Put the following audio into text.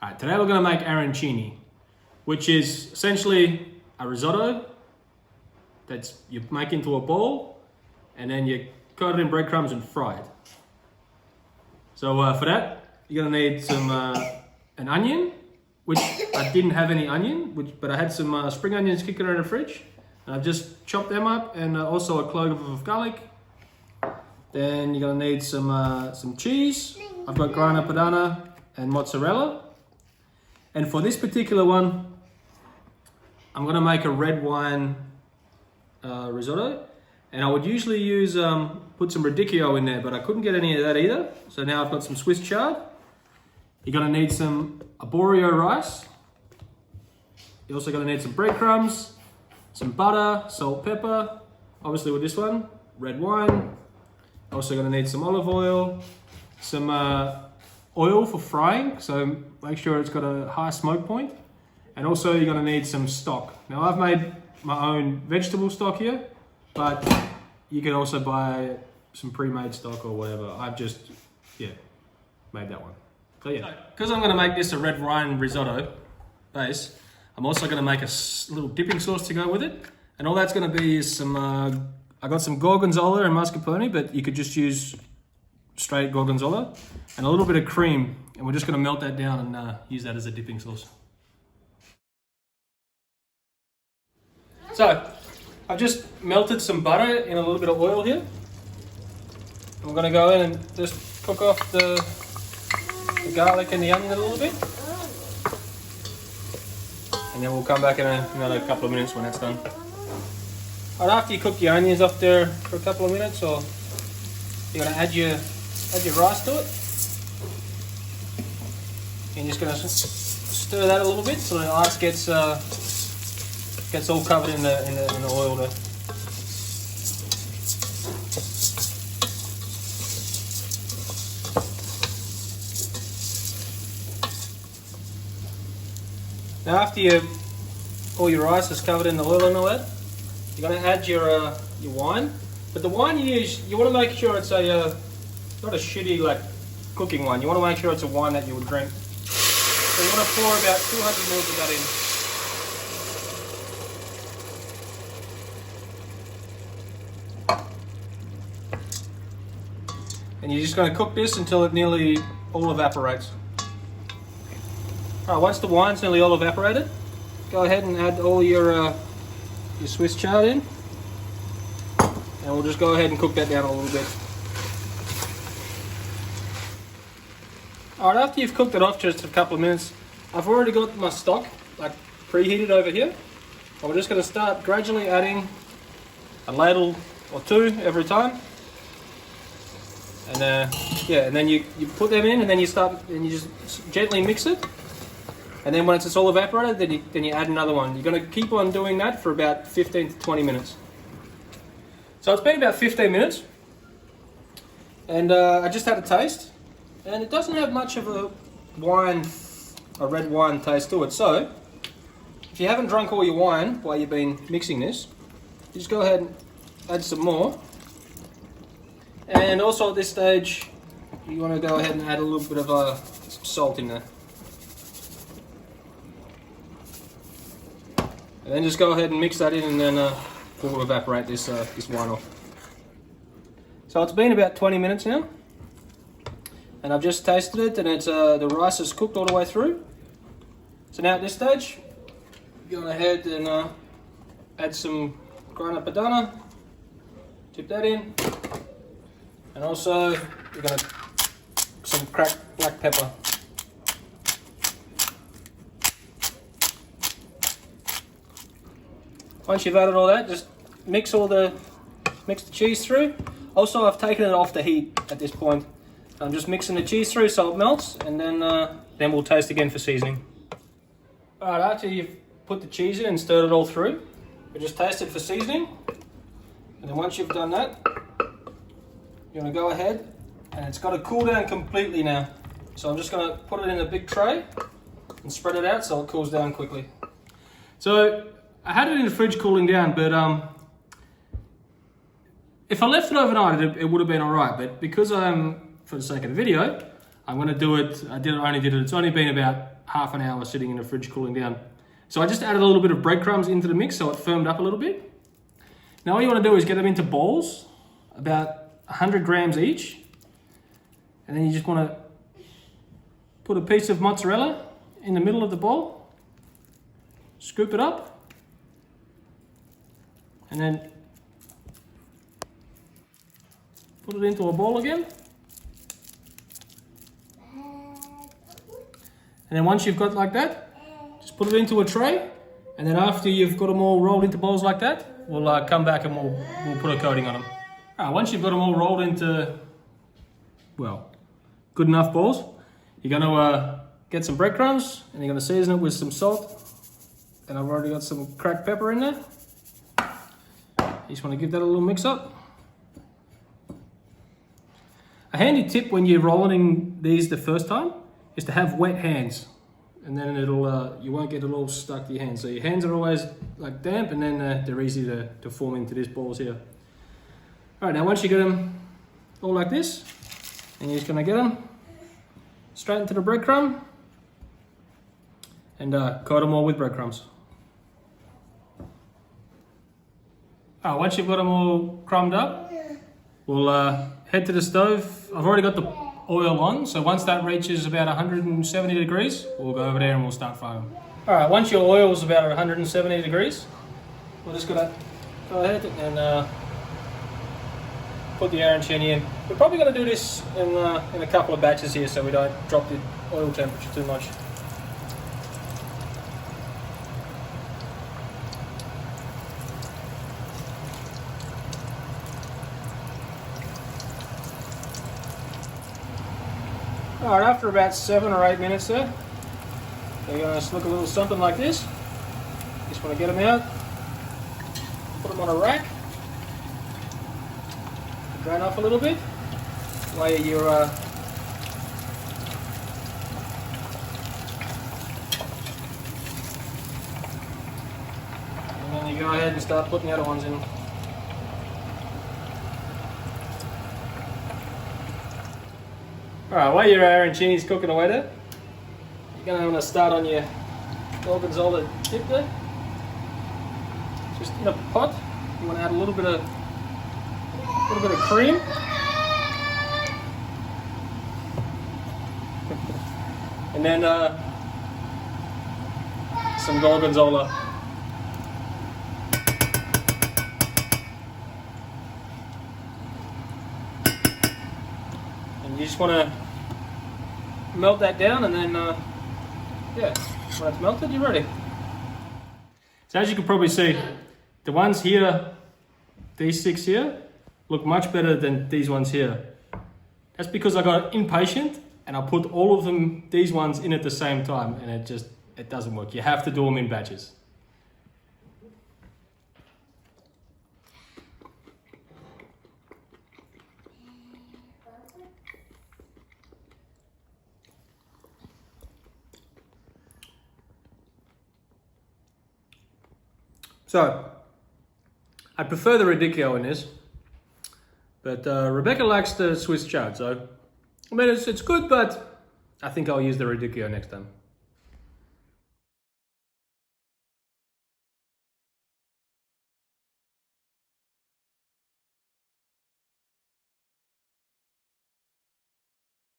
Alright, today we're going to make arancini, which is essentially a risotto that you make into a bowl and then you coat it in breadcrumbs and fry it. So for that, you're going to need some an onion, which I didn't have any onion, but I had some spring onions kicking around in the fridge. And I've just chopped them up, and also a clove of garlic. Then you're going to need some cheese. I've got grana padano and mozzarella. And for this particular one, I'm going to make a red wine risotto. And I would usually use put some radicchio in there, but I couldn't get any of that either. So now I've got some Swiss chard. You're going to need some arborio rice. You're also going to need some breadcrumbs, some butter, salt, pepper. Obviously with this one, red wine. Also going to need some olive oil, some oil for frying, so make sure it's got a high smoke point. And also you're going to need some stock. Now I've made my own vegetable stock here, but you can also buy some pre-made stock or whatever. I've just, made that one. So because I'm going to make this a red wine risotto base, I'm also going to make a little dipping sauce to go with it. And all that's going to be is some, I got some Gorgonzola and mascarpone, but you could just use straight Gorgonzola and a little bit of cream. And we're just going to melt that down and use that as a dipping sauce. So I've just melted some butter in a little bit of oil here. And we're going to go in and just cook off the garlic and the onion a little bit. And then we'll come back in another couple of minutes when that's done. Right after you cook your onions off there for a couple of minutes, or you're going to add your rice to it. And you're just going to stir that a little bit so the rice gets all covered in the oil there. Now after all your rice is covered in the oil and all that, you're going to add your wine. But the wine you use, you want to make sure it's not a shitty cooking wine. You want to make sure it's a wine that you would drink. So you want to pour about 200 ml of that in. And you're just going to cook this until it nearly all evaporates. Alright, once the wine's nearly all evaporated, go ahead and add all your Swiss chard in. And we'll just go ahead and cook that down a little bit. Alright, after you've cooked it off just a couple of minutes, I've already got my stock preheated over here. And we're just going to start gradually adding a ladle or two every time. And and then you put them in, and then you just gently mix it. And then once it's all evaporated, then you add another one. You're going to keep on doing that for about 15 to 20 minutes. So it's been about 15 minutes. And I just had a taste. And it doesn't have much of a red wine taste to it. So if you haven't drunk all your wine while you've been mixing this, you just go ahead and add some more. And also at this stage, you want to go ahead and add a little bit of some salt in there. And then just go ahead and mix that in, and then we'll evaporate this wine off. So it's been about 20 minutes now, and I've just tasted it, and it's the rice is cooked all the way through. So now at this stage, go ahead and add some grana padano, dip that in, and also you're going to some cracked black pepper. Once you've added all that, just mix the cheese through. Also, I've taken it off the heat at this point. I'm just mixing the cheese through so it melts, and then we'll taste again for seasoning. Alright, after you've put the cheese in and stirred it all through, we just taste it for seasoning. And then once you've done that, you're going to go ahead, and it's got to cool down completely now. So I'm just going to put it in a big tray and spread it out so it cools down quickly. So I had it in the fridge cooling down, but if I left it overnight, it would have been alright. But because for the sake of the video, I'm going to do it. It's only been about half an hour sitting in the fridge cooling down. So I just added a little bit of breadcrumbs into the mix so it firmed up a little bit. Now all you want to do is get them into bowls, about 100 grams each. And then you just want to put a piece of mozzarella in the middle of the bowl, scoop it up, and then put it into a bowl again. And then once you've got like that, just put it into a tray. And then after you've got them all rolled into bowls like that, we'll come back and we'll put a coating on them. All right, once you've got them all rolled into, well, good enough balls, you're going to get some breadcrumbs and you're going to season it with some salt. And I've already got some cracked pepper in there. You just want to give that a little mix up. A handy tip when you're rolling these the first time is to have wet hands, and then it'll you won't get it all stuck to your hands. So your hands are always like damp, and then they're easy to form into these balls here. All right, now once you get them all like this, and you're just gonna get them straight into the breadcrumb and coat them all with breadcrumbs. All right, once you've got them all crumbed up, we'll head to the stove. I've already got the oil on, so once that reaches about 170 degrees, we'll go over there and we'll start frying them. All right, once your oil is about 170 degrees, we're just gonna go ahead and put the arancini in. We're probably gonna do this in a couple of batches here so we don't drop the oil temperature too much. All right, after about 7 or 8 minutes there, they're going to look a little something like this. Just want to get them out, put them on a rack, drain off a little bit, lay your and then you go ahead and start putting the other ones in. Alright, while your arancini's cooking away there, you're going to want to start on your Gorgonzola dip there. Just in a pot, you want to add a little bit of cream. And then some Gorgonzola. And you just want to melt that down, and then yeah, when it's melted, you're ready. So as you can probably see, the ones here, these 6 here, look much better than these ones here. That's because I got impatient and I put all of them, these ones, in at the same time, and it doesn't work. You have to do them in batches. So, I prefer the radicchio in this, but Rebecca likes the Swiss chard, so I mean it's good, but I think I'll use the radicchio next time.